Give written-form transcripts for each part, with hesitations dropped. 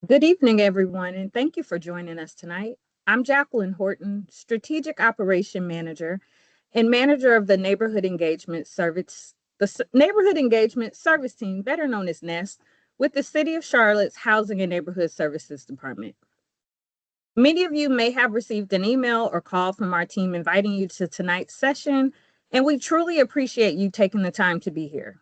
Good evening, everyone, and thank you for joining us tonight. I'm Jacqueline Horton, Strategic Operation Manager and Manager of the Neighborhood Engagement Service, Neighborhood Engagement Service Team, better known as NEST, with the City of Charlotte's Housing and Neighborhood Services Department. Many of you may have received an email or call from our team inviting you to tonight's session, and we truly appreciate you taking the time to be here.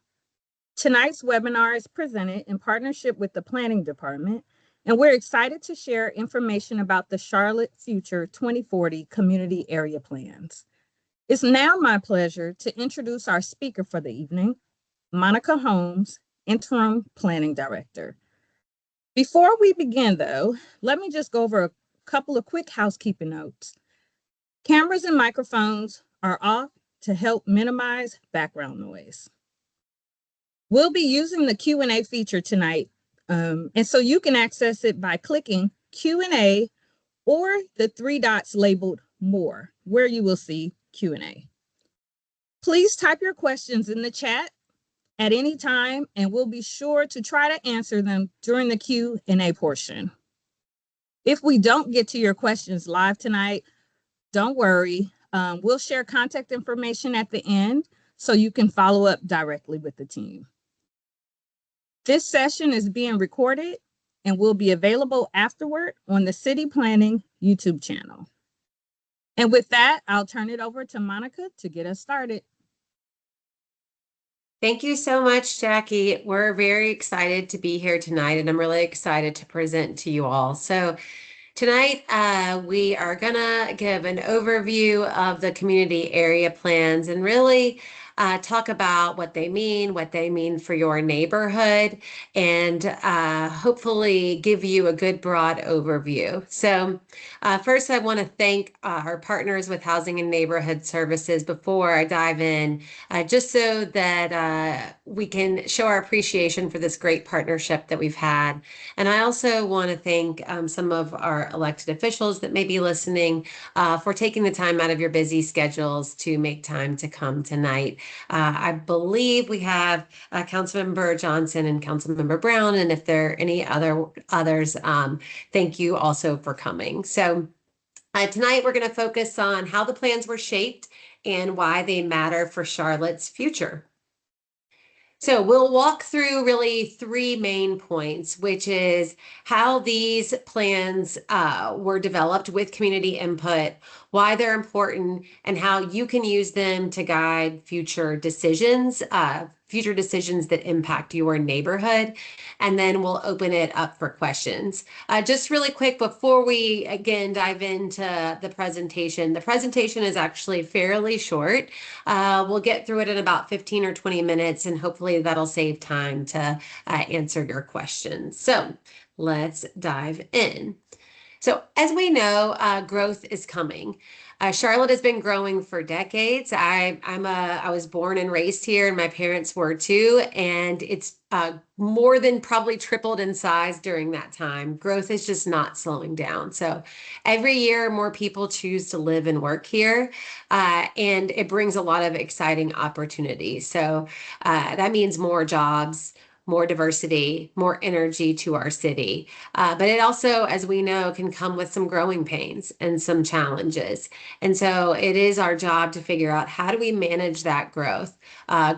Tonight's webinar is presented in partnership with the Planning Department, and we're excited to share information about the Charlotte Future 2040 Community Area Plans. It's now my pleasure to introduce our speaker for the evening, Monica Holmes, Interim Planning Director. Before we begin, though, let me just go over a couple of quick housekeeping notes. Cameras and microphones are off to help minimize background noise. We'll be using the Q&A feature tonight, and so you can access it by clicking Q&A or the three dots labeled More, where you will see Q&A. Please type your questions in the chat at any time, and we'll be sure to try to answer them during the Q&A portion. If we don't get to your questions live tonight, don't worry. We'll share contact information at the end so you can follow up directly with the team. This session is being recorded and will be available afterward on the City Planning YouTube channel. And with that, I'll turn it over to Monica to get us started. Thank you so much, Jackie. We're very excited to be here tonight, and I'm really excited to present to you all. So tonight, we are gonna give an overview of the community area plans and really talk about what they mean for your neighborhood, and hopefully give you a good broad overview. So first, I want to thank our partners with Housing and Neighborhood Services before I dive in, just so that we can show our appreciation for this great partnership that we've had. And I also want to thank some of our elected officials that may be listening for taking the time out of your busy schedules to make time to come tonight. I believe we have Councilmember Johnson and Councilmember Brown, and if there are any others, thank you also for coming. So tonight we're going to focus on how the plans were shaped and why they matter for Charlotte's future. So we'll walk through really three main points, which is how these plans were developed with community input, why they're important, and how you can use them to guide future decisions that impact your neighborhood. And then we'll open it up for questions. Just really quick before we again dive into the presentation is actually fairly short. We'll get through it in about 15 or 20 minutes, and hopefully that'll save time to answer your questions. So let's dive in. So as we know, growth is coming. Charlotte has been growing for decades. I was born and raised here, and my parents were too, and it's more than probably tripled in size during that time. Growth is just not slowing down. So every year, more people choose to live and work here, and it brings a lot of exciting opportunities. So that means more jobs, more diversity, more energy to our city. But it also, as we know, can come with some growing pains and some challenges. And so it is our job to figure out, how do we manage that growth?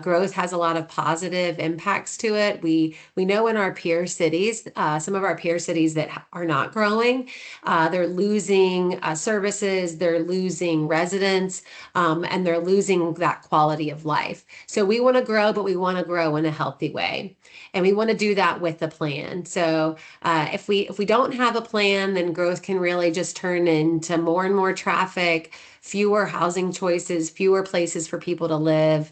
Growth has a lot of positive impacts to it. We know in our peer cities, some of our peer cities that are not growing, they're losing services, they're losing residents, and they're losing that quality of life. So we want to grow, but we want to grow in a healthy way. And we want to do that with a plan. So if we don't have a plan, then growth can really just turn into more and more traffic, fewer housing choices, fewer places for people to live,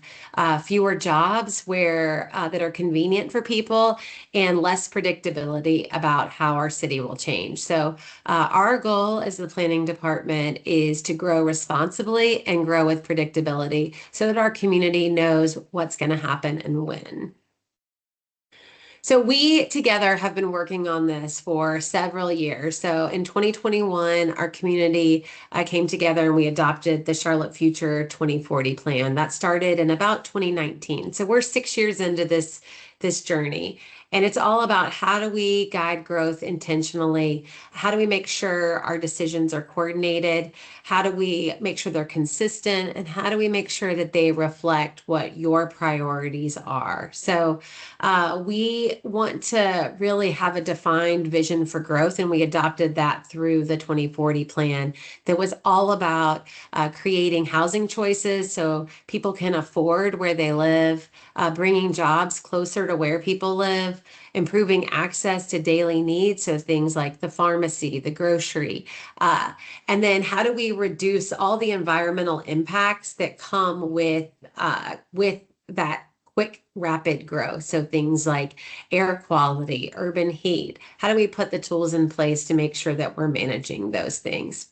fewer jobs that are convenient for people, and less predictability about how our city will change. So our goal as the planning department is to grow responsibly and grow with predictability so that our community knows what's going to happen and when. So we together have been working on this for several years. So in 2021, our community came together and we adopted the Charlotte Future 2040 plan. That started in about 2019. So we're 6 years into this journey. And it's all about how do we guide growth intentionally? How do we make sure our decisions are coordinated? How do we make sure they're consistent? And how do we make sure that they reflect what your priorities are? So we want to really have a defined vision for growth, and we adopted that through the 2040 plan that was all about creating housing choices so people can afford where they live, bringing jobs closer to where people live, improving access to daily needs, so things like the pharmacy, the grocery, uh, and then how do we reduce all the environmental impacts that come with that quick, rapid growth? So things like air quality, urban heat. How do we put the tools in place to make sure that we're managing those things?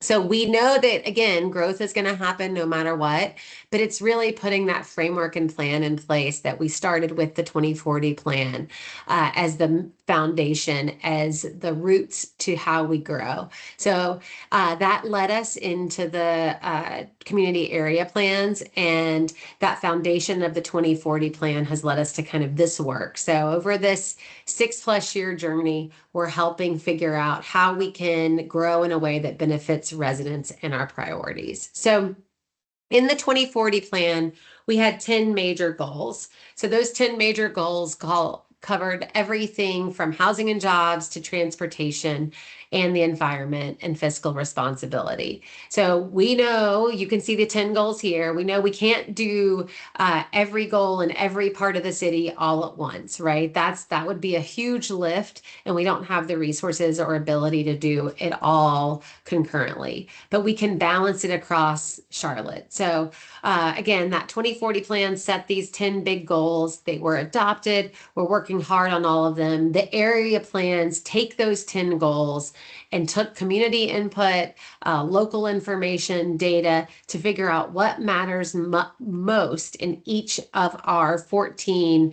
So we know that, again, growth is going to happen no matter what, but it's really putting that framework and plan in place that we started with the 2040 plan as the foundation, as the roots to how we grow. So that led us into the community area plans, and that foundation of the 2040 plan has led us to kind of this work. So over this 6+ year journey, we're helping figure out how we can grow in a way that benefits residents and our priorities. So in the 2040 plan, we had 10 major goals. So those 10 major goals covered everything from housing and jobs to transportation and the environment and fiscal responsibility. So we know, you can see the 10 goals here. We know we can't do every goal in every part of the city all at once, right? That would be a huge lift, and we don't have the resources or ability to do it all concurrently, but we can balance it across Charlotte. So again, that 2040 plan set these 10 big goals. They were adopted. We're working hard on all of them. The area plans take those 10 goals and took community input, local information, data to figure out what matters most in each of our 14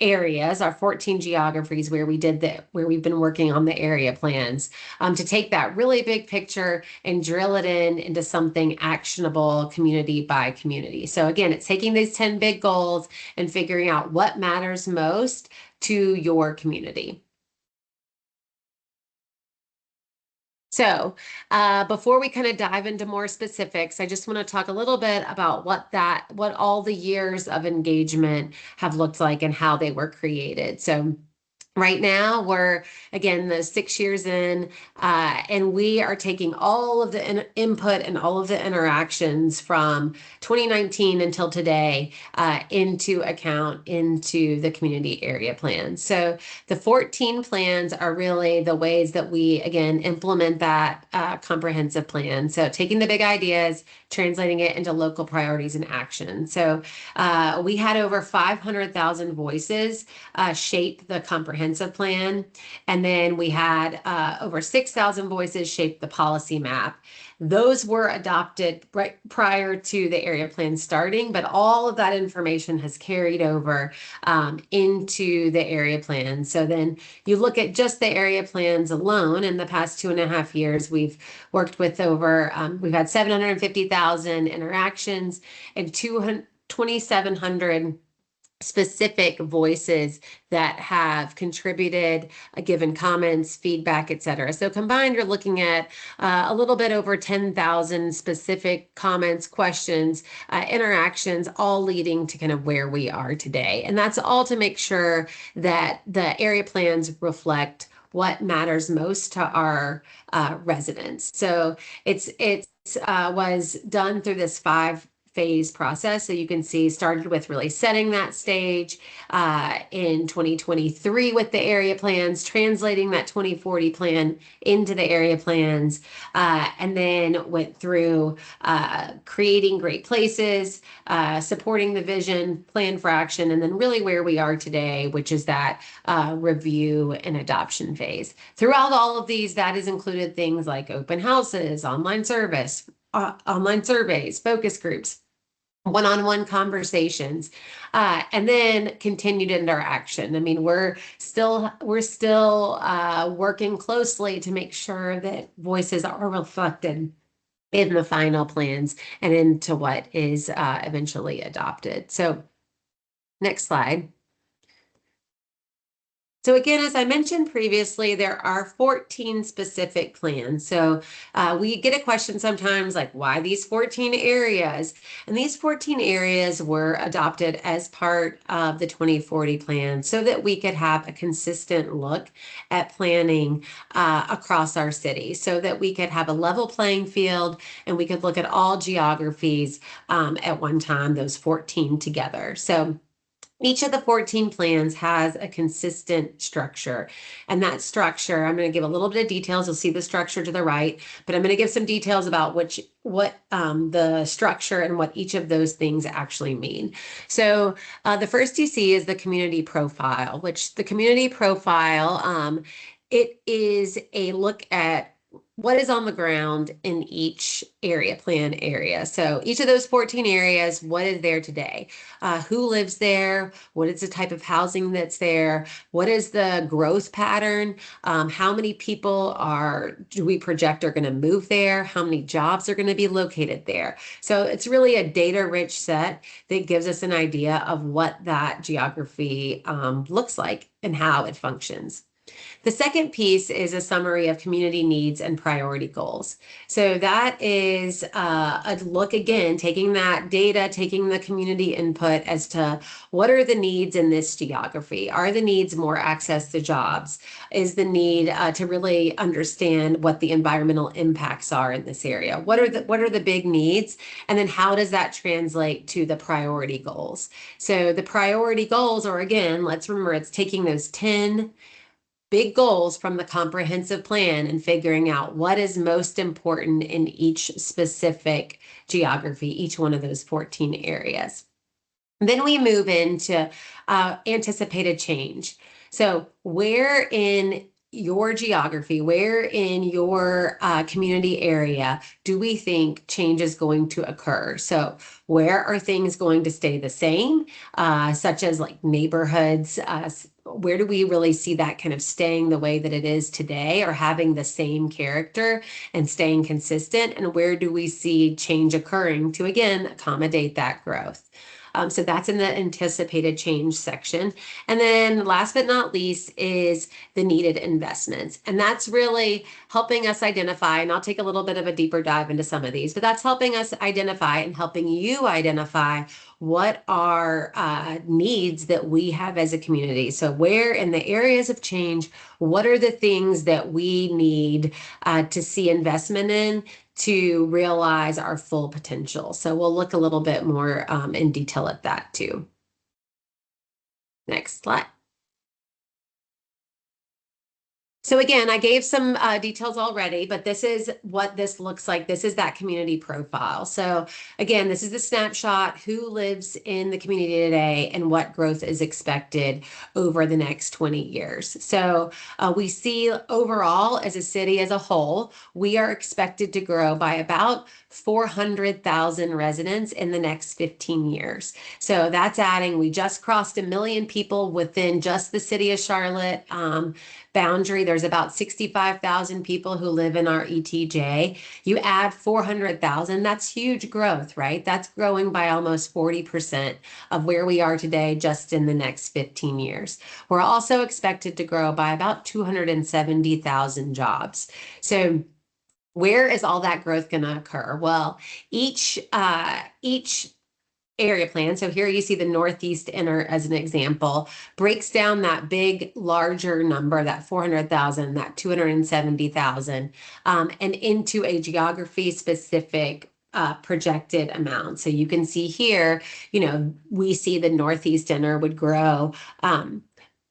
areas, our 14 geographies where we've been working on the area plans, to take that really big picture and drill it into something actionable community by community. So again, it's taking these 10 big goals and figuring out what matters most to your community. So before we kind of dive into more specifics, I just want to talk a little bit about what all the years of engagement have looked like and how they were created. So right now, we're, again, the 6 years in, and we are taking all of the input and all of the interactions from 2019 until today into account into the community area plans. So the 14 plans are really the ways that we, again, implement that comprehensive plan. So taking the big ideas, translating it into local priorities and action. So we had over 500,000 voices shape the comprehensive plan. And then we had over 6,000 voices shape the policy map. Those were adopted right prior to the area plan starting, but all of that information has carried over into the area plan. So then you look at just the area plans alone. In the past 2.5 years, we've worked with we've had 750,000 interactions and 2,700 specific voices that have contributed, given comments, feedback, etc. So combined, you're looking at a little bit over 10,000 specific comments, questions, interactions, all leading to kind of where we are today. And that's all to make sure that the area plans reflect what matters most to our residents. So it was done through this 5-phase process. So you can see started with really setting that stage in 2023 with the area plans, translating that 2040 plan into the area plans, and then went through creating great places, supporting the vision, plan for action, and then really where we are today, which is that review and adoption phase. Throughout all of these, that has included things like open houses, online surveys, focus groups, one-on-one conversations, and then continued interaction. I mean, we're still working closely to make sure that voices are reflected in the final plans and into what is eventually adopted. So next slide. So again, as I mentioned previously, there are 14 specific plans. So we get a question sometimes like, why these 14 areas? And these 14 areas were adopted as part of the 2040 plan so that we could have a consistent look at planning across our city, so that we could have a level playing field and we could look at all geographies at one time, those 14 together. So each of the 14 plans has a consistent structure. And that structure, I'm going to give a little bit of details. You'll see the structure to the right, but I'm going to give some details about what the structure and what each of those things actually mean. So the first you see is the community profile, which the community profile, it is a look at what is on the ground in each plan area. So each of those 14 areas, what is there today? Who lives there? What is the type of housing that's there? What is the growth pattern? How many people do we project are going to move there? How many jobs are going to be located there? So it's really a data-rich set that gives us an idea of what that geography looks like and how it functions. The second piece is a summary of community needs and priority goals. So that is a look again, taking that data, taking the community input as to what are the needs in this geography? Are the needs more access to jobs? Is the need to really understand what the environmental impacts are in this area? What are the big needs? And then how does that translate to the priority goals? So the priority goals are, again, let's remember, it's taking those 10 big goals from the comprehensive plan and figuring out what is most important in each specific geography, each one of those 14 areas. Then we move into anticipated change. So where in your geography, where in your community area do we think change is going to occur? So where are things going to stay the same, such as like neighborhoods? Where do we really see that kind of staying the way that it is today or having the same character and staying consistent? And where do we see change occurring to, again, accommodate that growth? So that's in the anticipated change section. And then last but not least is the needed investments. And that's really helping us identify, and I'll take a little bit of a deeper dive into some of these, but that's helping us identify and helping you identify what are needs that we have as a community. So where in the areas of change, what are the things that we need to see investment in to realize our full potential? So we'll look a little bit more in detail at that too. Next slide. So again, I gave some details already, but this is what this looks like. This is that community profile. So again, this is the snapshot, who lives in the community today and what growth is expected over the next 20 years. So we see overall as a city as a whole, we are expected to grow by about 400,000 residents in the next 15 years. So that's adding, we just crossed 1 million people within just the city of Charlotte boundary. There's about 65,000 people who live in our ETJ. You add 400,000, that's huge growth, right? That's growing by almost 40% of where we are today just in the next 15 years. We're also expected to grow by about 270,000 jobs. So where is all that growth going to occur? Well, each area plan. So here you see the Northeast Inner as an example, breaks down that big, larger number, that 400,000, that 270,000, and into a geography specific projected amount. So you can see here, we see the Northeast Inner would grow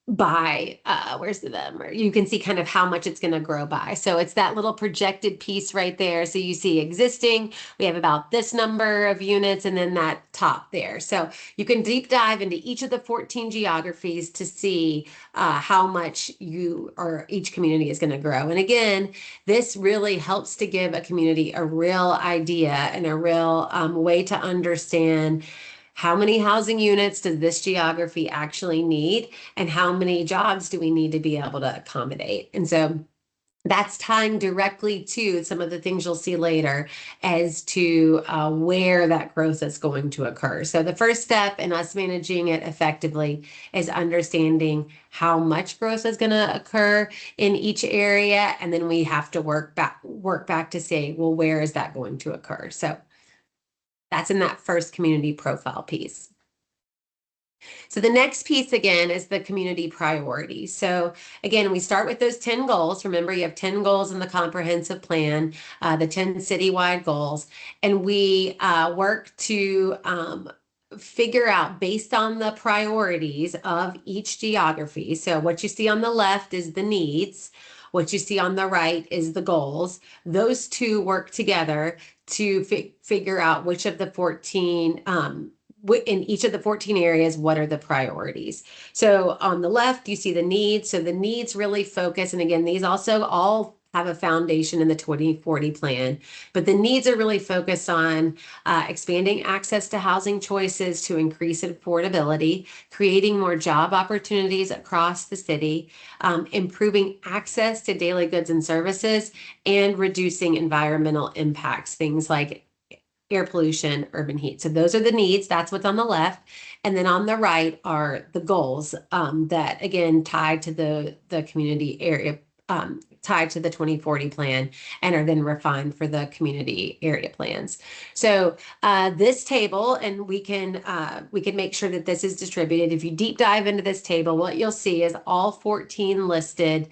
by where's the number? You can see kind of how much it's going to grow by. So it's that little projected piece right there. So you see existing, we have about this number of units and then that top there. So you can deep dive into each of the 14 geographies to see how much each community is going to grow. And again, this really helps to give a community a real idea and a real way to understand how many housing units does this geography actually need, and how many jobs do we need to be able to accommodate? And so that's tying directly to some of the things you'll see later as to where that growth is going to occur. So the first step in us managing it effectively is understanding how much growth is going to occur in each area, and then we have to work back to say, well, where is that going to occur? So that's in that first community profile piece. So the next piece again is the community priority. So again, we start with those 10 goals. Remember, you have 10 goals in the comprehensive plan, the 10 citywide goals, and we work to figure out based on the priorities of each geography. So what you see on the left is the needs. What you see on the right is the goals. Those two work together to figure out which of the 14 in each of the 14 areas, what are the priorities? So on the left, you see the needs. So the needs really focus, and again, these also all have a foundation in the 2040 plan, but the needs are really focused on expanding access to housing choices to increase affordability, creating more job opportunities across the city, improving access to daily goods and services, and reducing environmental impacts, things like air pollution, urban heat. So those are the needs. That's what's on the left. And then on the right are the goals that, again, tied to the community area, tied to the 2040 plan, and are then refined for the community area plans. So this table, and we can make sure that this is distributed. If you deep dive into this table, what you'll see is all 14 listed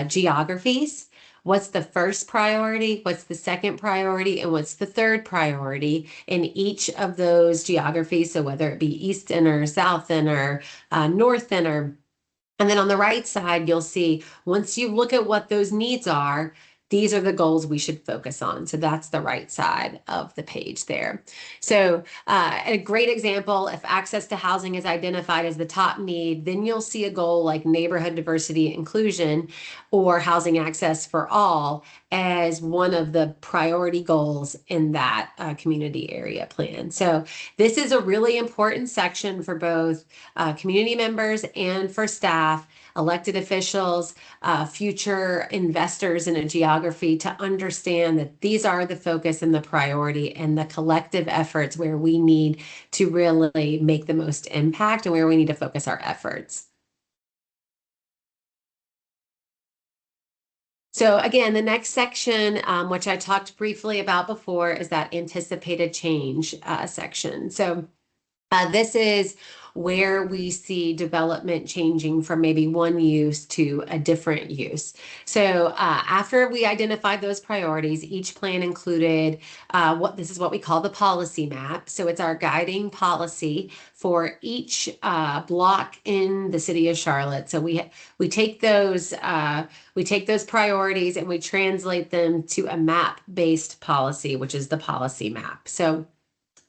geographies. What's the first priority, what's the second priority, and what's the third priority in each of those geographies. So whether it be East Inner, South Inner, North Inner. And then on the right side, you'll see once you look at what those needs are, these are the goals we should focus on. So that's the right side of the page there. So a great example, if access to housing is identified as the top need, then you'll see a goal like neighborhood diversity inclusion or housing access for all as one of the priority goals in that community area plan. So this is a really important section for both community members and for staff, elected officials, future investors in a geography to understand that these are the focus and the priority and the collective efforts where we need to really make the most impact and where we need to focus our efforts. So again, the next section, which I talked briefly about before, is that anticipated change section. So this is where we see development changing from maybe one use to a different use. So after we identified those priorities, each plan included this is what we call the policy map. So it's our guiding policy for each block in the city of Charlotte. So we take those priorities and we translate them to a map-based policy, which is the policy map. So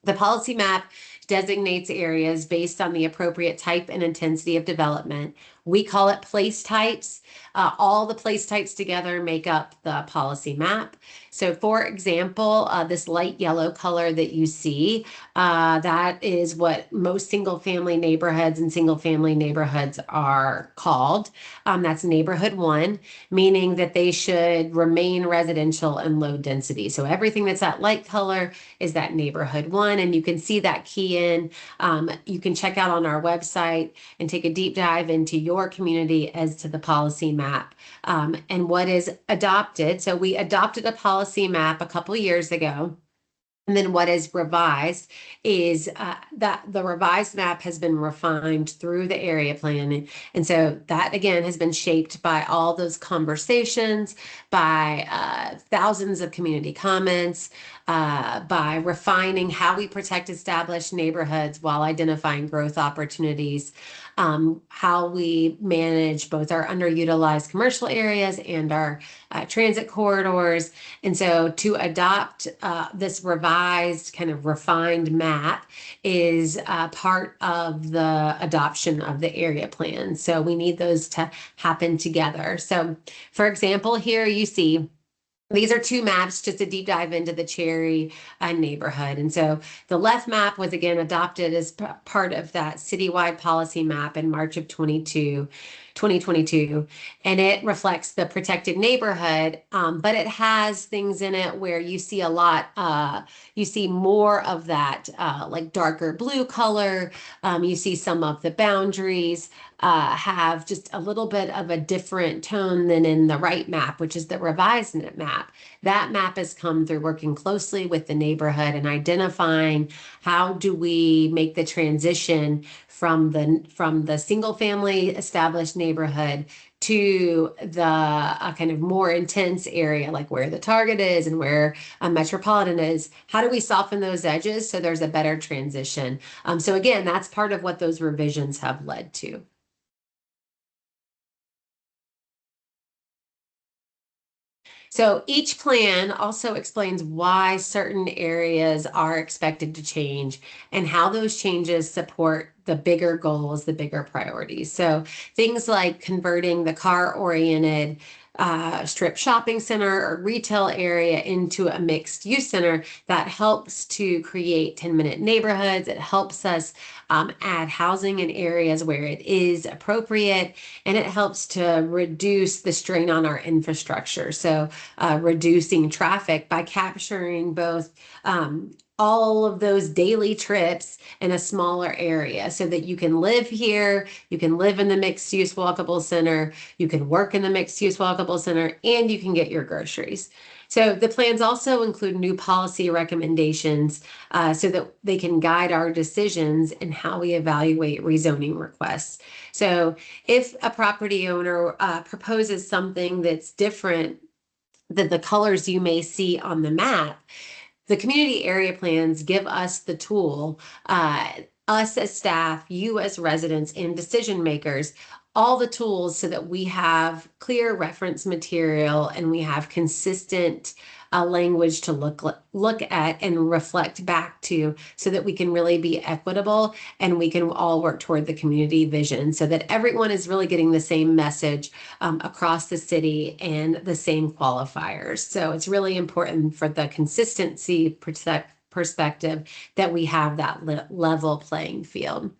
the policy map designates areas based on the appropriate type and intensity of development. We call it place types. All the place types together make up the policy map. So for example, this light yellow color that you see, that is what most single family neighborhoods and single family neighborhoods are called. That's neighborhood 1, meaning that they should remain residential and low density. So everything that's that light color is that neighborhood 1, and you can see that key in. You can check out on our website and take a deep dive into your community as to the policy map and what is adopted. So we adopted a policy map a couple years ago. And then what is revised is that the revised map has been refined through the area plan. And so that, again, has been shaped by all those conversations, by thousands of community comments, by refining how we protect established neighborhoods while identifying growth opportunities, how we manage both our underutilized commercial areas and our transit corridors. And so to adopt this revised kind of refined map is part of the adoption of the area plan. So we need those to happen together. So for example, here you see These are two maps, just a deep dive into the Cherry neighborhood. And so the left map was again adopted as part of that citywide policy map in March of 2022. And it reflects the protected neighborhood, but it has things in it where you see a lot, you see more of that like darker blue color. You see some of the boundaries have just a little bit of a different tone than in the right map, which is the revised map. That map has come through working closely with the neighborhood and identifying how do we make the transition from the single family established neighborhood to the kind of more intense area, like where the Target is and where a Metropolitan is. How do we soften those edges so there's a better transition? So again, that's part of what those revisions have led to. So each plan also explains why certain areas are expected to change and how those changes support the bigger goals, the bigger priorities. So things like converting the car-oriented strip shopping center or retail area into a mixed use center that helps to create 10-minute neighborhoods. It helps us add housing in areas where it is appropriate, and it helps to reduce the strain on our infrastructure. So reducing traffic by capturing both all of those daily trips in a smaller area so that you can live here, you can live in the mixed use walkable center, you can work in the mixed use walkable center, and you can get your groceries. So the plans also include new policy recommendations so that they can guide our decisions in how we evaluate rezoning requests. So if a property owner proposes something that's different than the colors you may see on the map, the community area plans give us the tool, us as staff, you as residents and decision makers, all the tools so that we have clear reference material and we have consistent language to look at and reflect back to so that we can really be equitable and we can all work toward the community vision so that everyone is really getting the same message across the city and the same qualifiers. So it's really important for the consistency perspective that we have that level playing field.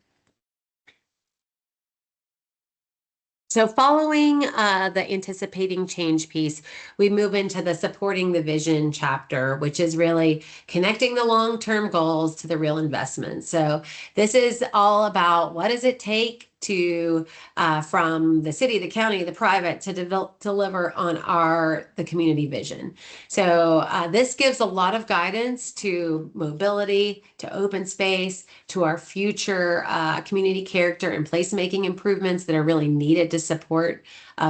So following the anticipating change piece, we move into the supporting the vision chapter, which is really connecting the long-term goals to the real investment. So this is all about what does it take to from the city, the county, the private to deliver on the community vision. So this gives a lot of guidance to mobility, to open space, to our future community character and placemaking improvements that are really needed to support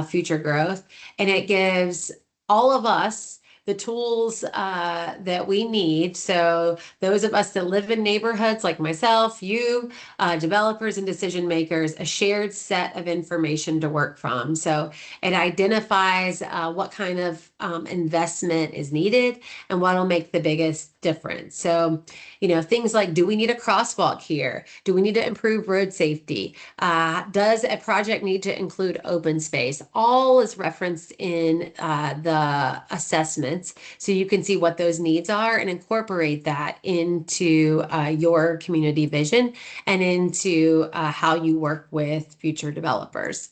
future growth. And it gives all of us the tools that we need. So those of us that live in neighborhoods like myself, you, developers and decision makers, a shared set of information to work from. So it identifies what kind of investment is needed and what will make the biggest difference. So, you know, things like, do we need a crosswalk here? Do we need to improve road safety? Does a project need to include open space? All is referenced in the assessments. So you can see what those needs are and incorporate that into your community vision and into how you work with future developers.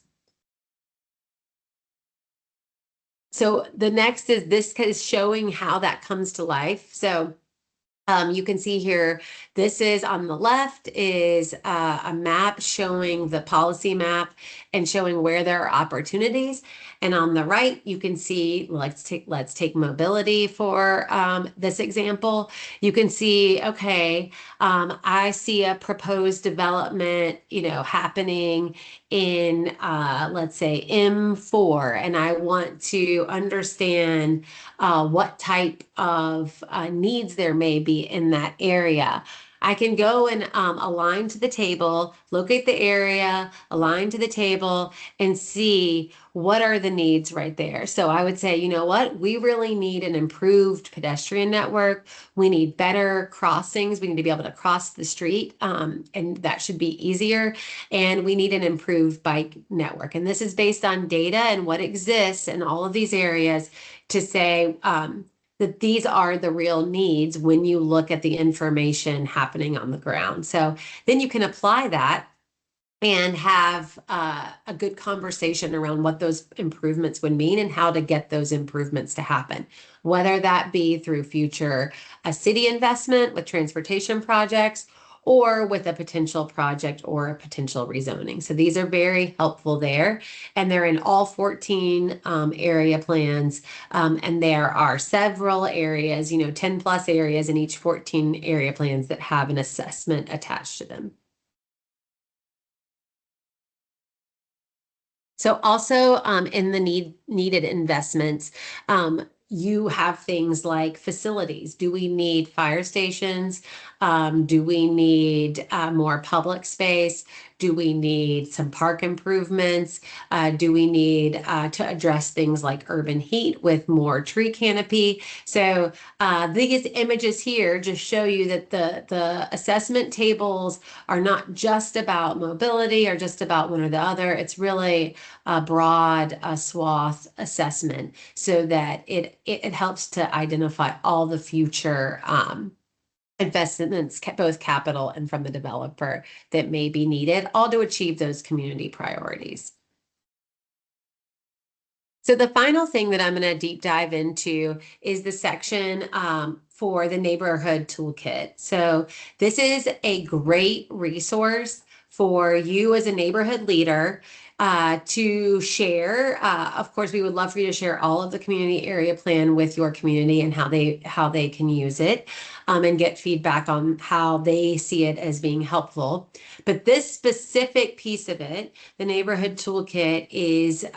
So the next is this is showing how that comes to life. So you can see here, this is on the left is a map showing the policy map and showing where there are opportunities. And on the right, you can see, let's take mobility for this example. You can see, okay, I see a proposed development, you know, happening in, let's say M4, and I want to understand what type of needs there may be in that area. I can go and align to the table, locate the area, align to the table, and see what are the needs right there. So I would say, you know what? We really need an improved pedestrian network. We need better crossings. We need to be able to cross the street, and that should be easier. And we need an improved bike network. And this is based on data and what exists in all of these areas to say, that these are the real needs when you look at the information happening on the ground. So then you can apply that and have a good conversation around what those improvements would mean and how to get those improvements to happen, whether that be through future a city investment with transportation projects or with a potential project or a potential rezoning. So these are very helpful there, and they're in all 14 area plans, and there are several areas, 10 plus areas in each 14 area plans that have an assessment attached to them. So also in the needed investments, you have things like facilities. Do we need fire stations? Do we need more public space? Do we need some park improvements? Do we need to address things like urban heat with more tree canopy? So these images here just show you that the assessment tables are not just about mobility or just about one or the other. It's really a broad swath assessment so that it helps to identify all the future investments, both capital and from the developer, that may be needed, all to achieve those community priorities. So the final thing that I'm going to deep dive into is the section for the neighborhood toolkit. So this is a great resource for you as a neighborhood leader to share. Of course, we would love for you to share all of the community area plan with your community and how they can use it, and get feedback on how they see it as being helpful. But this specific piece of it, the neighborhood toolkit, is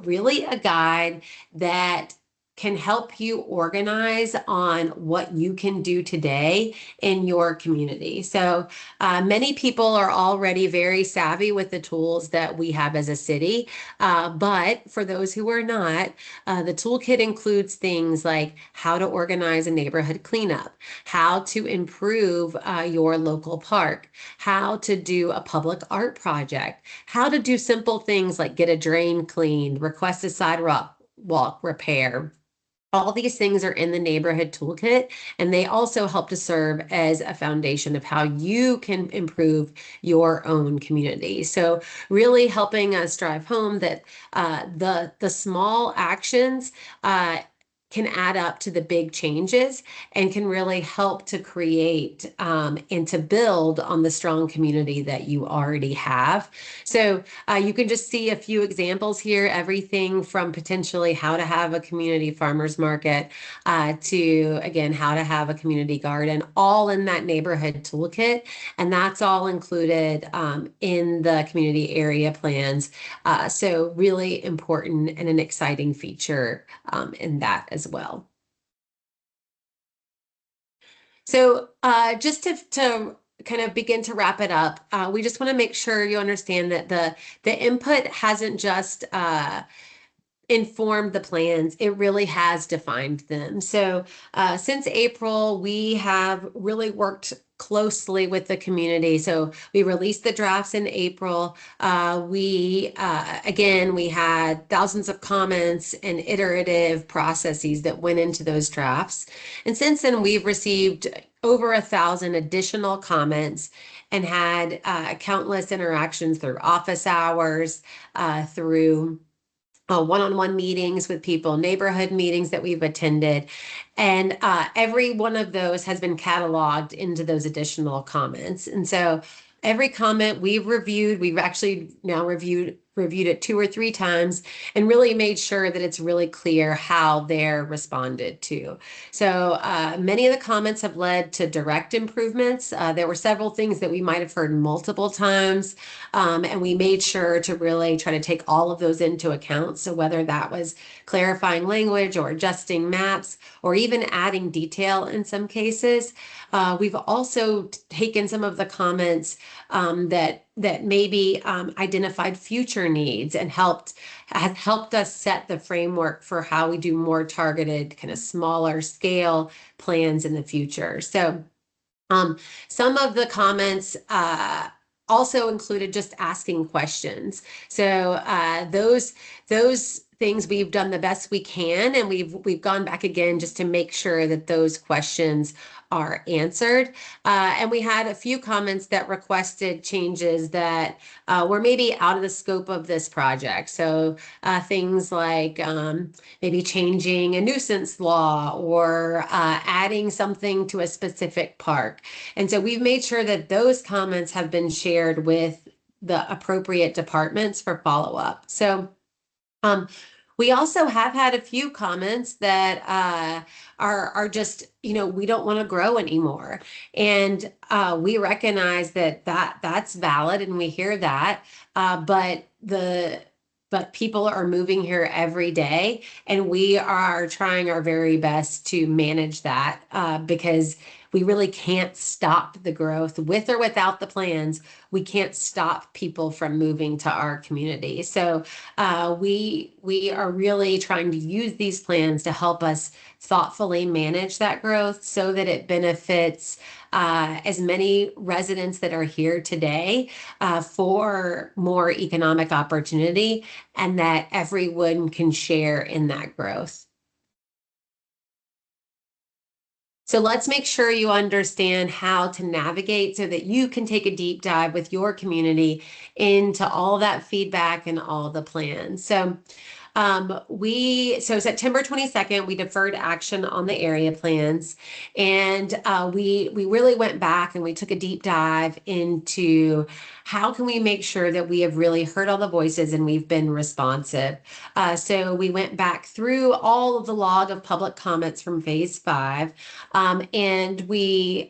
really a guide that can help you organize on what you can do today in your community. So many people are already very savvy with the tools that we have as a city, but for those who are not, the toolkit includes things like how to organize a neighborhood cleanup, how to improve your local park, how to do a public art project, how to do simple things like get a drain cleaned, request a sidewalk repair. All these things are in the neighborhood toolkit, and they also help to serve as a foundation of how you can improve your own community. So really helping us drive home that the small actions can add up to the big changes and can really help to create and to build on the strong community that you already have. So you can just see a few examples here, everything from potentially how to have a community farmers market to, again, how to have a community garden, all in that neighborhood toolkit. And that's all included in the community area plans. So really important and an exciting feature in that as well. So just to kind of begin to wrap it up, we just want to make sure you understand that the input hasn't just informed the plans, it really has defined them. So since April, we have really worked closely with the community. So we released the drafts in April. Again, we had thousands of comments and iterative processes that went into those drafts. And since then, we've received over 1,000 additional comments and had countless interactions through office hours, through one-on-one meetings with people, neighborhood meetings that we've attended. And every one of those has been cataloged into those additional comments. And so every comment we've actually now reviewed reviewed it 2 or 3 times and really made sure that it's really clear how they're responded to. So many of the comments have led to direct improvements. There were several things that we might have heard multiple times, and we made sure to really try to take all of those into account. So whether that was clarifying language or adjusting maps or even adding detail in some cases, we've also taken some of the comments that maybe identified future needs and has helped us set the framework for how we do more targeted, kind of smaller scale plans in the future. So some of the comments also included just asking questions. So those things we've done the best we can, and we've gone back again just to make sure that those questions are answered. And we had a few comments that requested changes that were maybe out of the scope of this project. So things like maybe changing a nuisance law or adding something to a specific park. And so we've made sure that those comments have been shared with the appropriate departments for follow-up. So we also have had a few comments that are just, we don't want to grow anymore. And we recognize that's valid and we hear that. But people are moving here every day, and we are trying our very best to manage that because we really can't stop the growth with or without the plans. We can't stop people from moving to our community. So we are really trying to use these plans to help us thoughtfully manage that growth so that it benefits as many residents that are here today for more economic opportunity, and that everyone can share in that growth. So let's make sure you understand how to navigate so that you can take a deep dive with your community into all that feedback and all the plans. So September 22nd, we deferred action on the area plans, and we really went back and we took a deep dive into how can we make sure that we have really heard all the voices and we've been responsive. So we went back through all of the log of public comments from phase 5, and we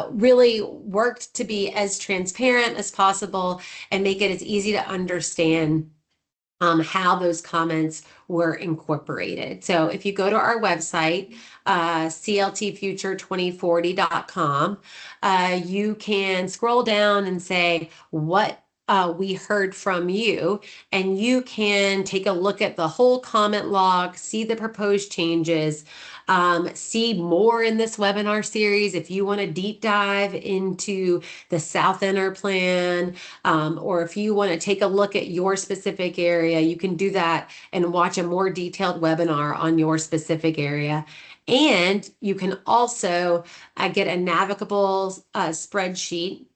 really worked to be as transparent as possible and make it as easy to understand how those comments were incorporated. So if you go to our website, cltfuture2040.com, you can scroll down and say what we heard from you, and you can take a look at the whole comment log, see the proposed changes, see more in this webinar series. If you want to deep dive into the South Inner Plan, or if you want to take a look at your specific area, you can do that and watch a more detailed webinar on your specific area. And you can also get a navigable spreadsheet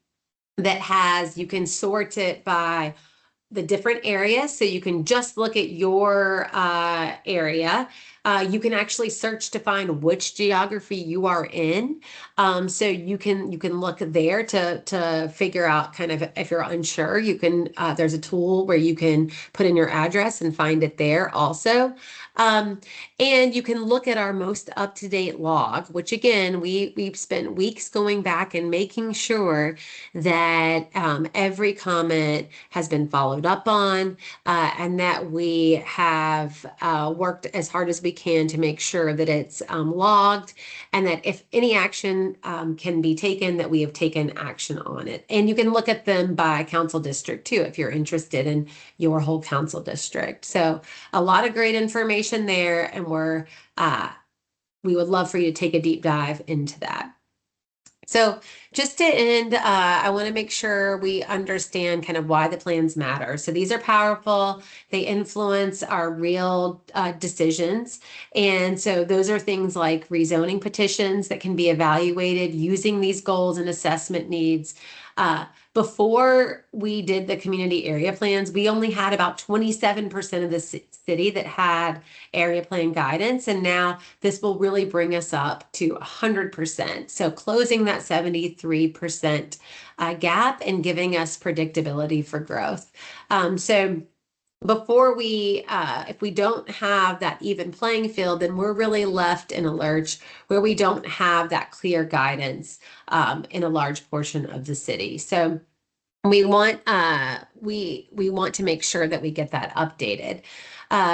that you can sort it by the different areas. So you can just look at your area. You can actually search to find which geography you are in. So you can look there to figure out kind of if you're unsure. You can there's a tool where you can put in your address and find it there also. And you can look at our most up-to-date log, which again, we've spent weeks going back and making sure that every comment has been followed up on, and that we have worked as hard as we can to make sure that it's logged, and that if any action can be taken, that we have taken action on it. And you can look at them by council district too, if you're interested in your whole council district. So a lot of great information there, and we would love for you to take a deep dive into that. So just to end, I want to make sure we understand kind of why the plans matter. So these are powerful. They influence our real decisions. And so those are things like rezoning petitions that can be evaluated using these goals and assessment needs. Before we did the community area plans, we only had about 27% of the city that had area plan guidance. And now this will really bring us up to 100%. So closing that 73% gap and giving us predictability for growth. So before we, if we don't have that even playing field, then we're really left in a lurch where we don't have that clear guidance in a large portion of the city. So we want to make sure that we get that updated.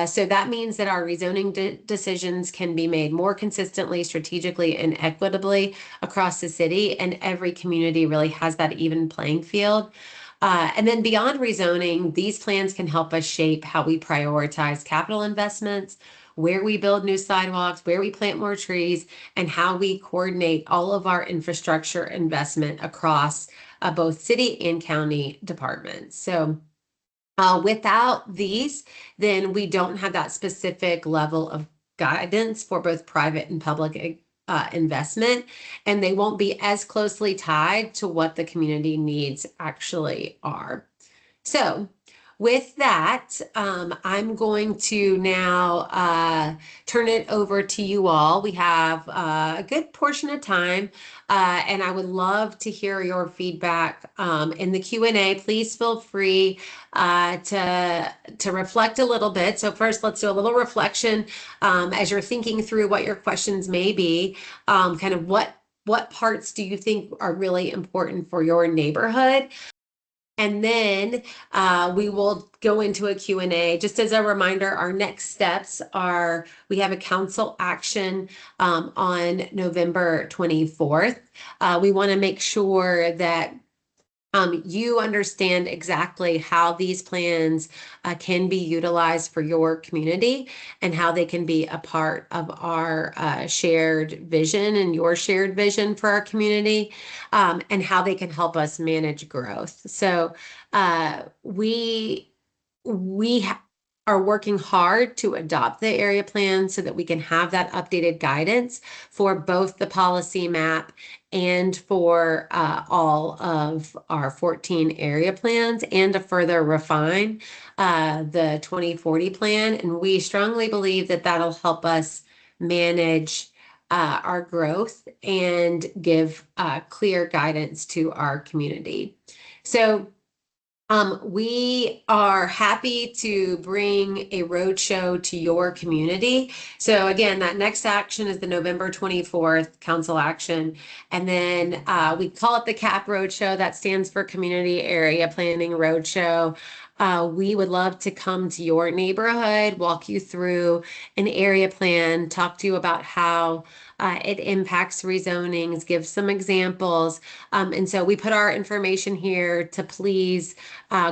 So that means that our rezoning decisions can be made more consistently, strategically, and equitably across the city, and every community really has that even playing field. And then beyond rezoning, these plans can help us shape how we prioritize capital investments, where we build new sidewalks, where we plant more trees, and how we coordinate all of our infrastructure investment across both city and county departments. So without these, then we don't have that specific level of guidance for both private and public investment, and they won't be as closely tied to what the community needs actually are. So with that, I'm going to now turn it over to you all. We have a good portion of time, and I would love to hear your feedback in the Q&A. Please feel free to reflect a little bit. So first, let's do a little reflection as you're thinking through what your questions may be. Kind of what parts do you think are really important for your neighborhood? And then we will go into a Q&A. Just as a reminder, our next steps are we have a council action on November 24th. We want to make sure that you understand exactly how these plans can be utilized for your community and how they can be a part of our shared vision and your shared vision for our community, and how they can help us manage growth. So we are working hard to adopt the area plan so that we can have that updated guidance for both the policy map and for all of our 14 area plans, and to further refine the 2040 plan. And we strongly believe that that'll help us manage our growth and give clear guidance to our community. So we are happy to bring a roadshow to your community. So again, that next action is the November 24th council action. And then we call it the CAP Roadshow. That stands for Community Area Planning Roadshow. We would love to come to your neighborhood, walk you through an area plan, talk to you about how it impacts rezonings, give some examples. And so we put our information here to please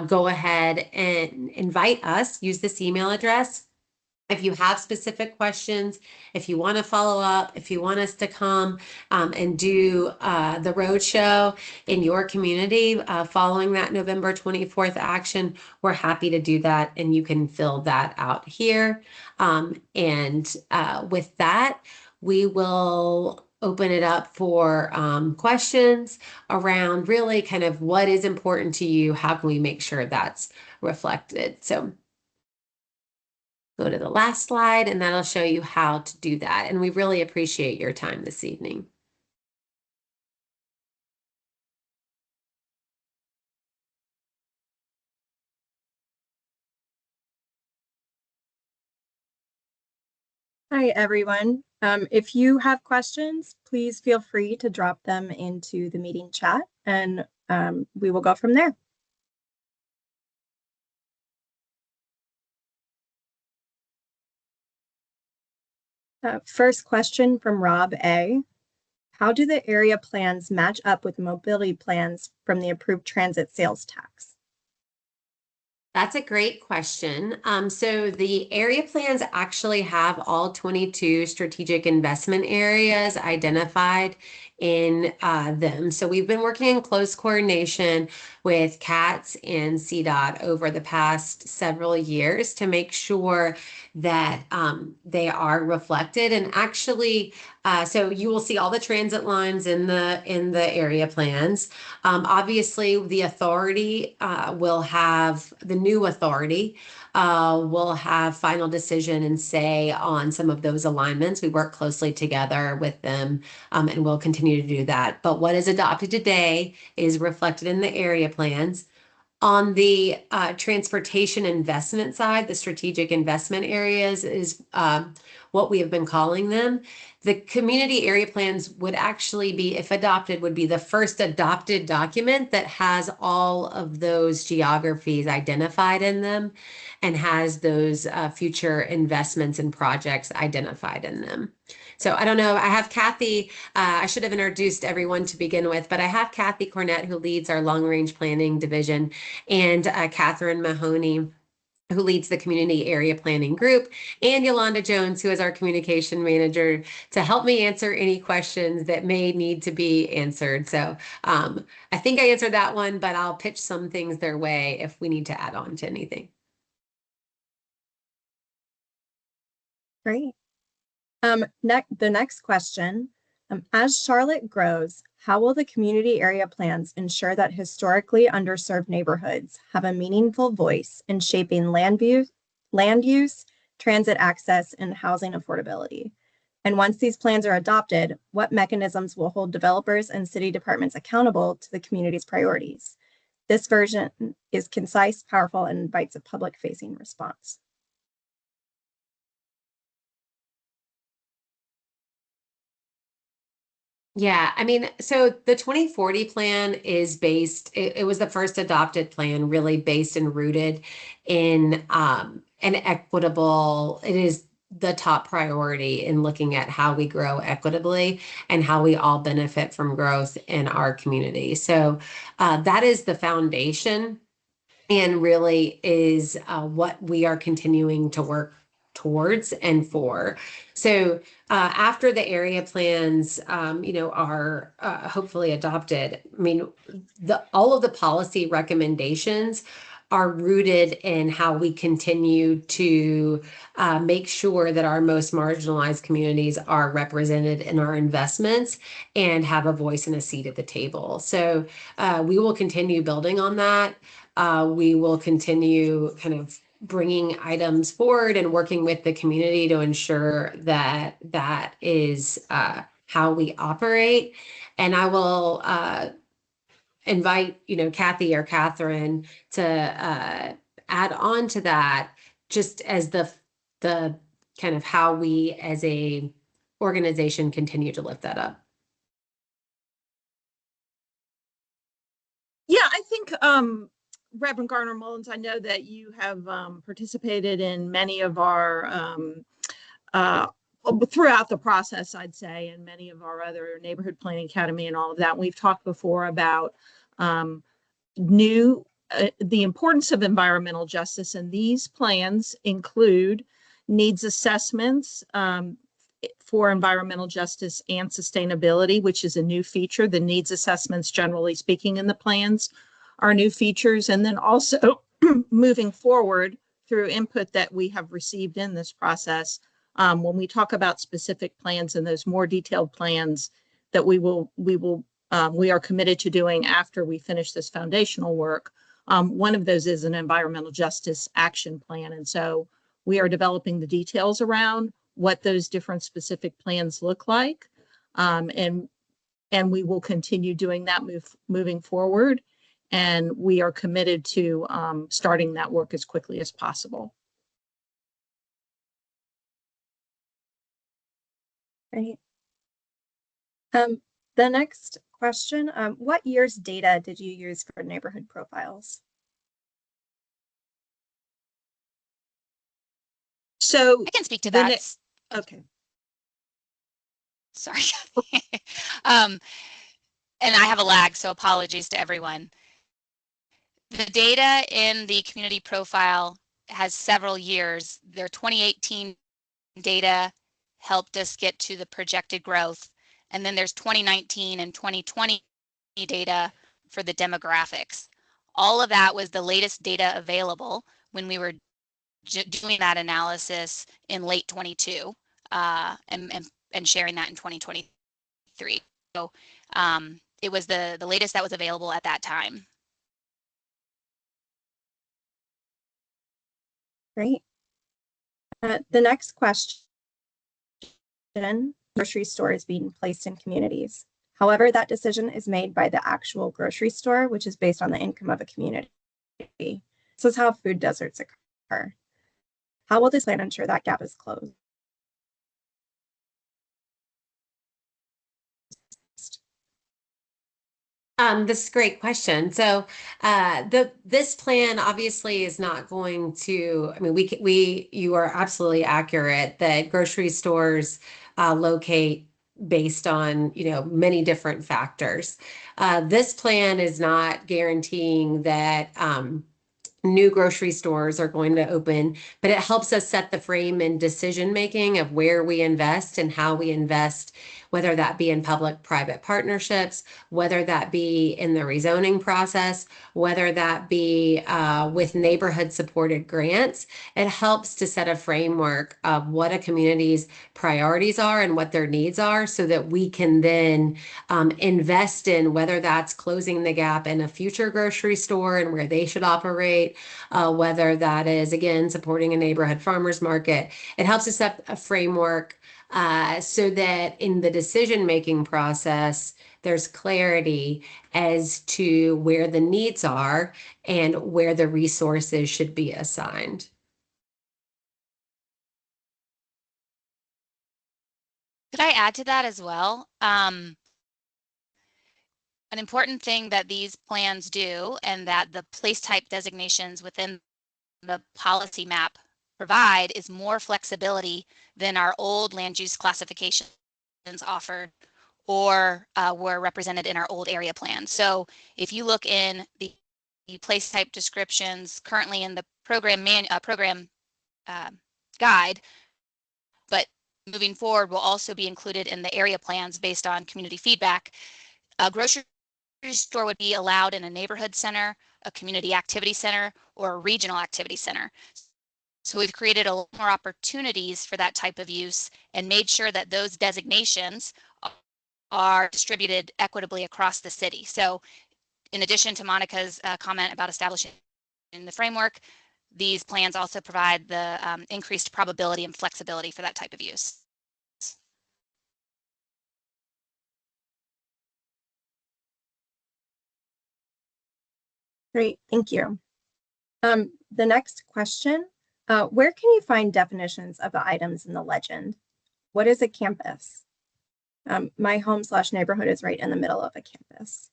go ahead and invite us. Use this email address. If you have specific questions, if you want to follow up, if you want us to come and do the roadshow in your community following that November 24th action, we're happy to do that, and you can fill that out here. And with that, we will open it up for questions around really kind of what is important to you. How can we make sure that's reflected? So go to the last slide, and that'll show you how to do that. And we really appreciate your time this evening. Hi, everyone. If you have questions, please feel free to drop them into the meeting chat, and we will go from there. First question from Rob A. How do the area plans match up with mobility plans from the approved transit sales tax? That's a great question. So the area plans actually have all 22 strategic investment areas identified in them. So we've been working in close coordination with CATS and CDOT over the past several years to make sure that they are reflected. And actually, so you will see all the transit lines in the area plans. Obviously, the authority will have the new authority will have final decision and say on some of those alignments. We work closely together with them, and we'll continue to do that. But what is adopted today is reflected in the area plans. On the transportation investment side, the strategic investment areas is what we have been calling them. The community area plans would actually be, if adopted, would be the first adopted document that has all of those geographies identified in them and has those future investments and projects identified in them. So I don't know, I have Kathy, I should have introduced everyone to begin with, but I have Kathy Cornett, who leads our long range planning division, and Catherine Mahoney, who leads the community area planning group, and Yolanda Jones, who is our communication manager, to help me answer any questions that may need to be answered. So I think I answered that one, but I'll pitch some things their way if we need to add on to anything. Great. The next question, as Charlotte grows, how will the community area plans ensure that historically underserved neighborhoods have a meaningful voice in shaping land use, transit access, and housing affordability? And once these plans are adopted, what mechanisms will hold developers and city departments accountable to the community's priorities? This version is concise, powerful, and invites a public-facing response. Yeah, I mean, so the 2040 plan is based, it was the first adopted plan really based and rooted in an equitable, it is the top priority in looking at how we grow equitably and how we all benefit from growth in our community. So that is the foundation and really is what we are continuing to work towards and for. So after the area plans, are hopefully adopted, I mean, all of the policy recommendations are rooted in how we continue to make sure that our most marginalized communities are represented in our investments and have a voice and a seat at the table. So we will continue building on that. We will continue kind of bringing items forward and working with the community to ensure that that is how we operate. And I will invite, Kathy or Catherine to add on to that, just as the kind of how we as a organization continue to lift that up. Yeah, I think Reverend Garner Mullins, I know that you have participated in many of our throughout the process, I'd say, and many of our other Neighborhood Planning Academy and all of that. We've talked before about the importance of environmental justice, and these plans include needs assessments for environmental justice and sustainability, which is a new feature. The needs assessments, generally speaking, in the plans are new features. And then also moving forward through input that we have received in this process, when we talk about specific plans and those more detailed plans that we are committed to doing after we finish this foundational work. One of those is an environmental justice action plan. And so we are developing the details around what those different specific plans look like. And we will continue doing that moving forward. And we are committed to starting that work as quickly as possible. Great. The next question, what year's data did you use for neighborhood profiles? So I can speak to that. Okay. Sorry. And I have a lag, so apologies to everyone. The data in the community profile has several years. Their 2018 data helped us get to the projected growth. And then there's 2019 and 2020 data for the demographics. All of that was the latest data available when we were doing that analysis in late 22 and sharing that in 2023. So it was the latest that was available at that time. Great. The next question, grocery store is being placed in communities. However, that decision is made by the actual grocery store, which is based on the income of a community. This is how food deserts occur. How will this plan ensure that gap is closed? This is a great question. So, this plan obviously is not going to. I mean, you are absolutely accurate that grocery stores locate based on many different factors. This plan is not guaranteeing that new grocery stores are going to open, but it helps us set the frame and decision making of where we invest and how we invest, whether that be in public-private partnerships, whether that be in the rezoning process, whether that be with neighborhood-supported grants. It helps to set a framework of what a community's priorities are and what their needs are so that we can then invest in whether that's closing the gap in a future grocery store and where they should operate, whether that is, again, supporting a neighborhood farmers market. It helps us set a framework so that in the decision-making process, there's clarity as to where the needs are and where the resources should be assigned. Could I add to that as well? An important thing that these plans do and that the place type designations within the policy map provide is more flexibility than our old land use classifications offered or were represented in our old area plan. So if you look in the place type descriptions currently in the program guide, but moving forward will also be included in the area plans based on community feedback. A grocery store would be allowed in a neighborhood center, a community activity center, or a regional activity center. So we've created a lot more opportunities for that type of use and made sure that those designations are distributed equitably across the city. So in addition to Monica's comment about establishing the framework, these plans also provide the increased probability and flexibility for that type of use. Great, thank you. The next question, where can you find definitions of the items in the legend? What is a campus? My home/neighborhood is right in the middle of a campus.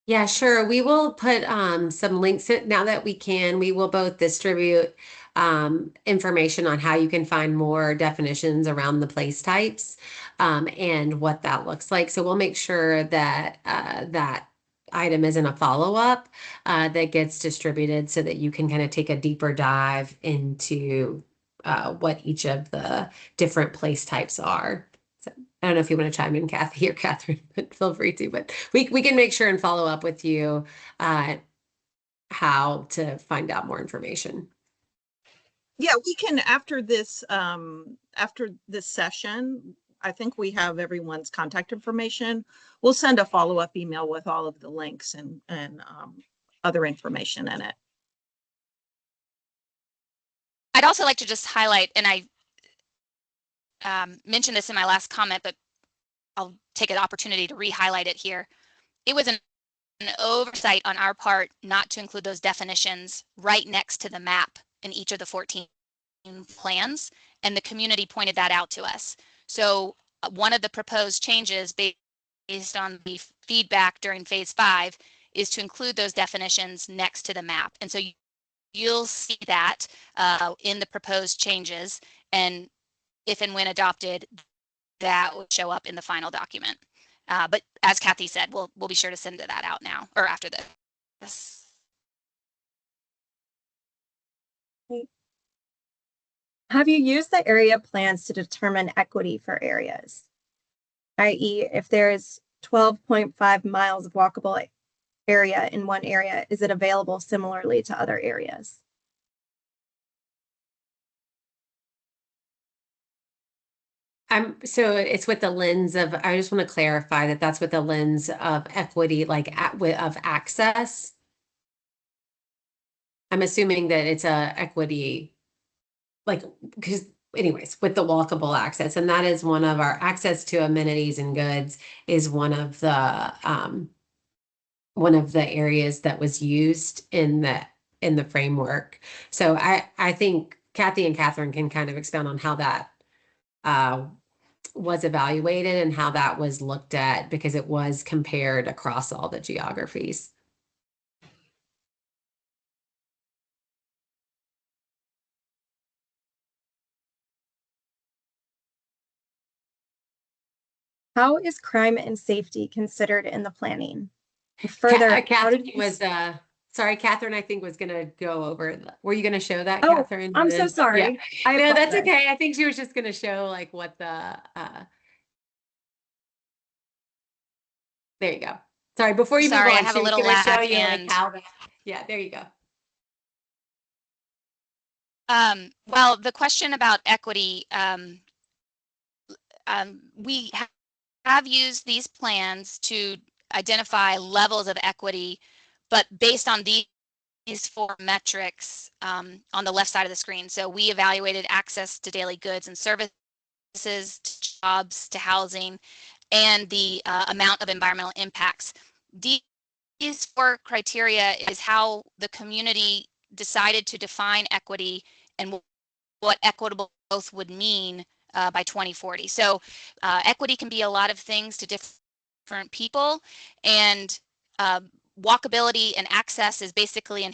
Yeah, sure. We will put some links in, now that we can. We will both distribute information on how you can find more definitions around the place types and what that looks like. So we'll make sure that that item is in a follow-up that gets distributed so that you can kind of take a deeper dive into what each of the different place types are. So I don't know if you want to chime in, Kathy or Catherine, but feel free to. But we can make sure and follow up with you how to find out more information. Yeah, we can after this session. I think we have everyone's contact information. We'll send a follow-up email with all of the links and other information in it. I'd also like to just highlight, and I mentioned this in my last comment, but I'll take an opportunity to re-highlight it here. It was an oversight on our part not to include those definitions right next to the map in each of the 14 plans, and the community pointed that out to us. So one of the proposed changes based on the feedback during phase 5 is to include those definitions next to the map. And so you'll see that in the proposed changes, and if and when adopted, that would show up in the final document. But as Kathy said, we'll be sure to send that out now or after this. Have you used the area plans to determine equity for areas? i.e., if there is 12.5 miles of walkable area in one area, is it available similarly to other areas? So it's with the lens of, I just want to clarify that that's with the lens of equity, like of access. I'm assuming that it's a equity, like, because anyways, with the walkable access, and that is one of our access to amenities and goods is one of the one of the areas that was used in the framework. So I think Kathy and Catherine can kind of expound on how that was evaluated and how that was looked at, because it was compared across all the geographies. How is crime and safety considered in the planning? Further, how Catherine did was sorry, Catherine, I think was gonna go over. Were you gonna show that, Oh, Catherine? I'm so sorry. Yeah. I No, that's apologize. okay. I think she was just gonna show like what the there you go. Sorry, before you move Sorry, I on, have she a was little gonna show lag you like and how that, yeah, there you go. well, the question about equity, we have used these plans to identify levels of equity, but based on these four metrics on the left side of the screen. So we evaluated access to daily goods and services, to jobs, to housing, and the amount of environmental impacts. These four criteria is how the community decided to define equity and what equitable growth would mean by 2040. So equity can be a lot of things to different people, and walkability and access is basically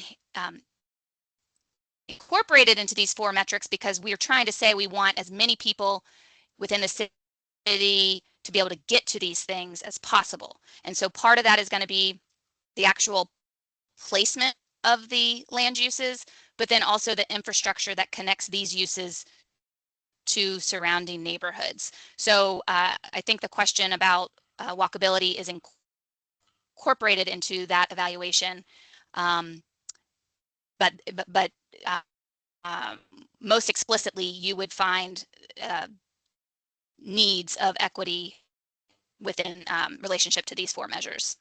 incorporated into these four metrics because we are trying to say we want as many people within the city to be able to get to these things as possible. And so part of that is going to be the actual placement of the land uses, but then also the infrastructure that connects these uses to surrounding neighborhoods. So I think the question about walkability is incorporated into that evaluation. But most explicitly, you would find needs of equity within relationship to these four measures.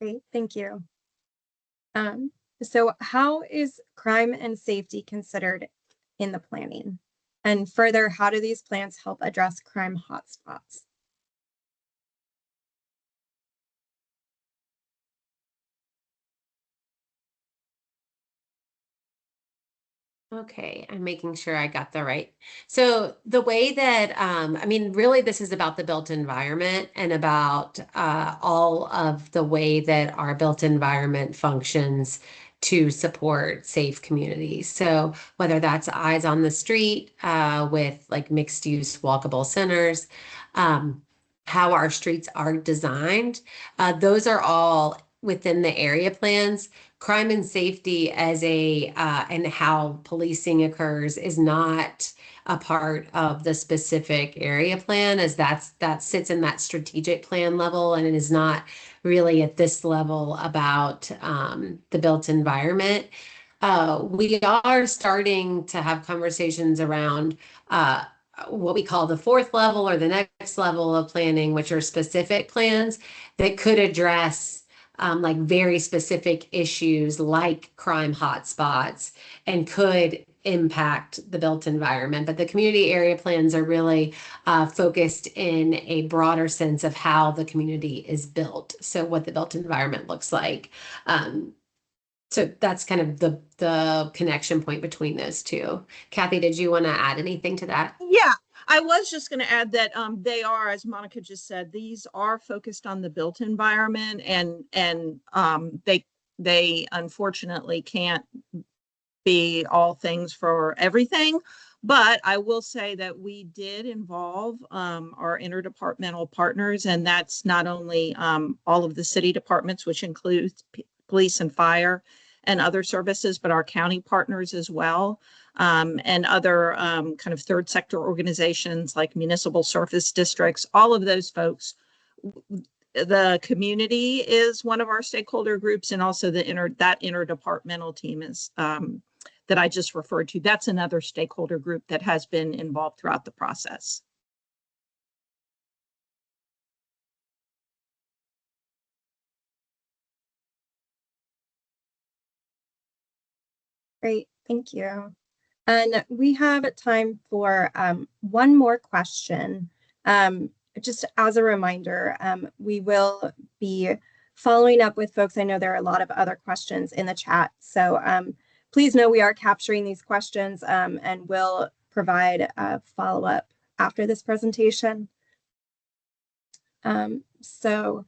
Great, thank you. So how is crime and safety considered in the planning? And further, how do these plans help address crime hotspots? Okay, I'm making sure I got the right. So the way that, I mean, really, this is about the built environment and about all of the way that our built environment functions to support safe communities. So whether that's eyes on the street with like mixed use walkable centers, how our streets are designed, those are all within the area plans. Crime and safety as a and how policing occurs is not a part of the specific area plan, as that sits in that strategic plan level, and it is not really at this level about the built environment. We are starting to have conversations around what we call the fourth level or the next level of planning, which are specific plans that could address like very specific issues like crime hotspots and could impact the built environment. But the community area plans are really focused in a broader sense of how the community is built. So what the built environment looks like. So that's kind of the connection point between those two. Kathy, did you want to add anything to that? Yeah, I was just going to add that they are, as Monica just said, these are focused on the built environment, and they unfortunately can't be all things for everything. But I will say that we did involve our interdepartmental partners, and that's not only all of the city departments, which includes police and fire and other services, but our county partners as well, and other kind of third sector organizations like municipal service districts, all of those folks. The community is one of our stakeholder groups, and also that interdepartmental team is that I just referred to. That's another stakeholder group that has been involved throughout the process. Great, thank you. And we have time for one more question. Just as a reminder, we will be following up with folks. I know there are a lot of other questions in the chat. So please know we are capturing these questions and will provide a follow-up after this presentation. So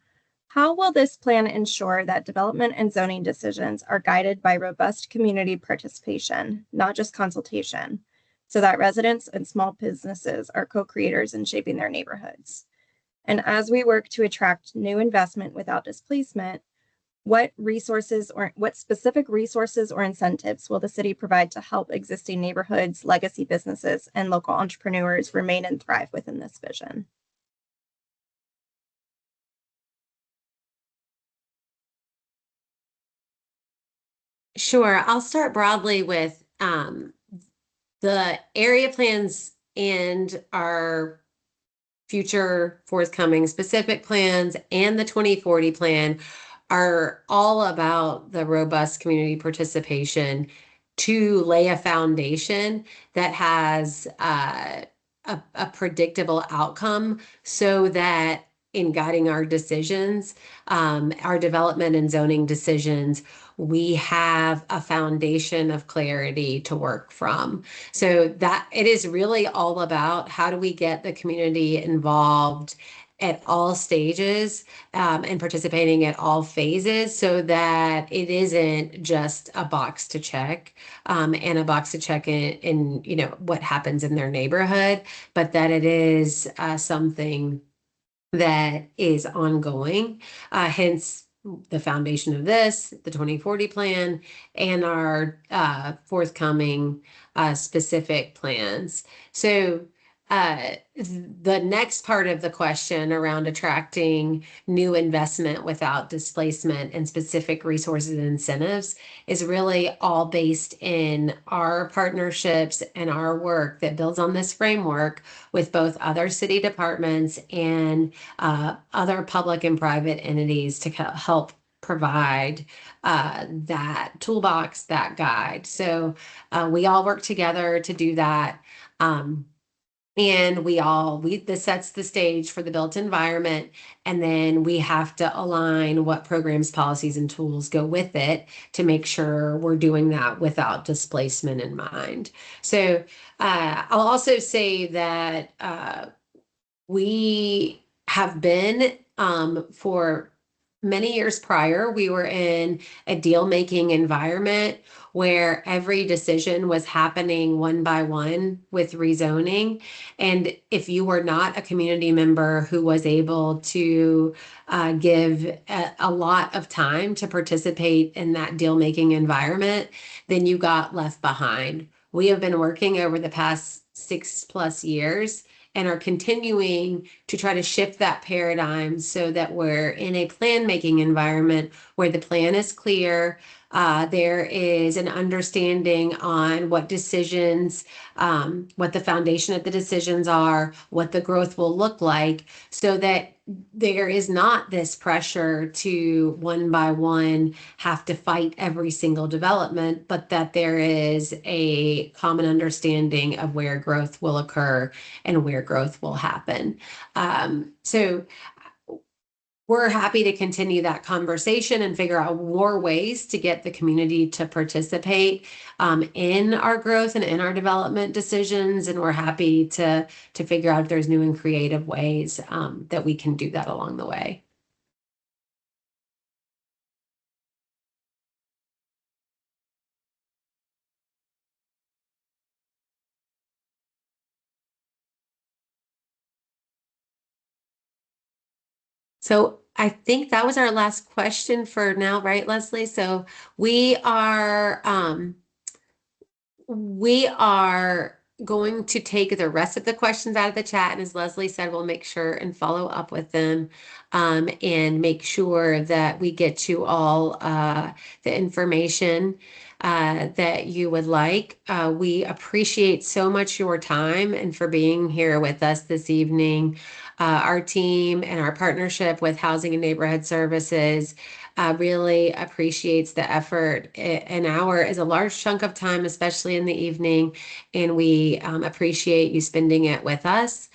how will this plan ensure that development and zoning decisions are guided by robust community participation, not just consultation, so that residents and small businesses are co-creators in shaping their neighborhoods? And as we work to attract new investment without displacement, what specific resources or incentives will the city provide to help existing neighborhoods, legacy businesses, and local entrepreneurs remain and thrive within this vision? Sure. I'll start broadly with the area plans and our future forthcoming specific plans and the 2040 plan are all about the robust community participation to lay a foundation that has a predictable outcome so that in guiding our decisions, our development and zoning decisions, we have a foundation of clarity to work from. So that it is really all about how do we get the community involved at all stages and participating at all phases so that it isn't just a box to check and a box to check in you know what happens in their neighborhood, but that it is something that is ongoing. Hence the foundation of this, the 2040 plan, and our forthcoming specific plans. So the next part of the question around attracting new investment without displacement and specific resources and incentives is really all based in our partnerships and our work that builds on this framework with both other city departments and other public and private entities to help provide that toolbox, that guide. So we all work together to do that. And this sets the stage for the built environment. And then we have to align what programs, policies, and tools go with it to make sure we're doing that without displacement in mind. So I'll also say that we have been for many years prior, we were in a deal-making environment where every decision was happening one by one with rezoning. And if you were not a community member who was able to give a lot of time to participate in that deal-making environment, then you got left behind. We have been working over the past 6+ years and are continuing to try to shift that paradigm so that we're in a plan making environment where the plan is clear. There is an understanding on what decisions, what the foundation of the decisions are, what the growth will look like, so that there is not this pressure to one by one have to fight every single development, but that there is a common understanding of where growth will occur and where growth will happen. So we're happy to continue that conversation and figure out more ways to get the community to participate in our growth and in our development decisions. And we're happy to figure out if there's new and creative ways that we can do that along the way. So I think that was our last question for now, right, Leslie? So we are going to take the rest of the questions out of the chat, and as Leslie said, we'll make sure and follow up with them and make sure that we get you all the information. that you would like. We appreciate so much your time and for being here with us this evening. Our team and our partnership with Housing and Neighborhood Services really appreciates the effort. An hour is a large chunk of time, especially in the evening, and we appreciate you spending it with us.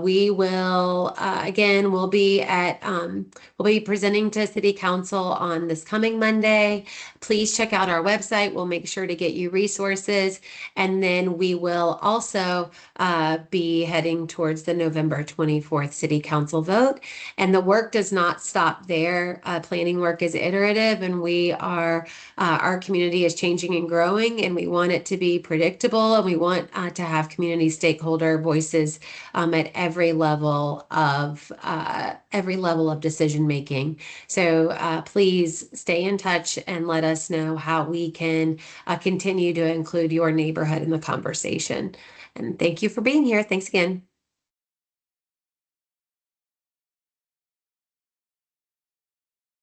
We will again. We'll be presenting to City Council on this coming Monday. Please check out our website. We'll make sure to get you resources, and then we will also be heading towards the November 24th City Council vote. And the work does not stop there. Planning work is iterative, and our community is changing and growing, and we want it to be predictable, and we want to have community stakeholder voices at every level of decision making. So please stay in touch and let us know how we can continue to include your neighborhood in the conversation. And thank you for being here. Thanks again.